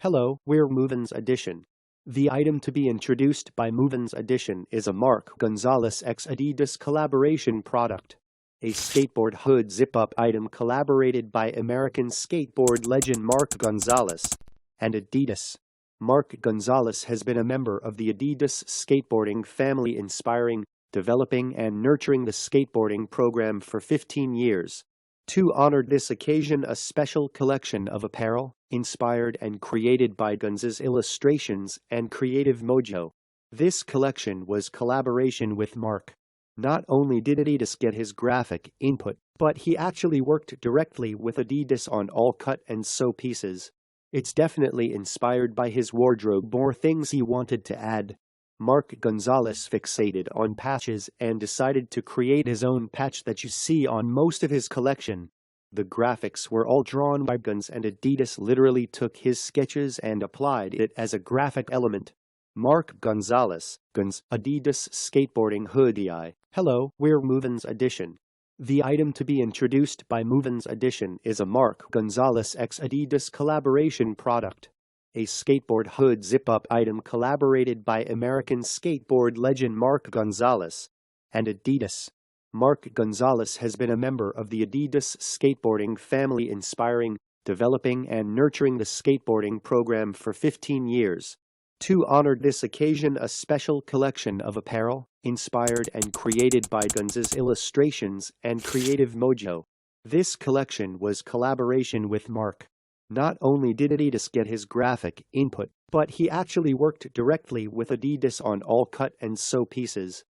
Hello, we're MovinsEdition. The item to be introduced by MovinsEdition is a Mark Gonzales x Adidas collaboration product. A skateboard hood zip-up item collaborated by American skateboard legend Mark Gonzales and Adidas. Mark Gonzales has been a member of the Adidas skateboarding family, inspiring, developing and nurturing the skateboarding program for 15 years. To honor this occasion, a special collection of apparel, inspired and created by Gonz's illustrations and creative mojo. This collection was collaboration with Mark. Not only did Adidas get his graphic input, but he actually worked directly with Adidas on all cut and sew pieces. It's definitely inspired by his wardrobe, more things he wanted to add. Mark Gonzales fixated on patches and decided to create his own patch that you see on most of his collection. The graphics were all drawn by Gonz, and Adidas literally took his sketches and applied it as a graphic element. Mark Gonzales, Gonz, Adidas Skateboarding Hoodie. Hello, we're MovinsEdition. The item to be introduced by MovinsEdition is a Mark Gonzales x Adidas collaboration product. A skateboard hood zip-up item collaborated by American skateboard legend Mark Gonzales and Adidas. Mark Gonzales has been a member of the Adidas skateboarding family, inspiring, developing and nurturing the skateboarding program for 15 years. To honor this occasion, a special collection of apparel, inspired and created by Gonz's illustrations and creative mojo. This collection was collaboration with Mark. Not only did Adidas get his graphic input, but he actually worked directly with Adidas on all cut and sew pieces.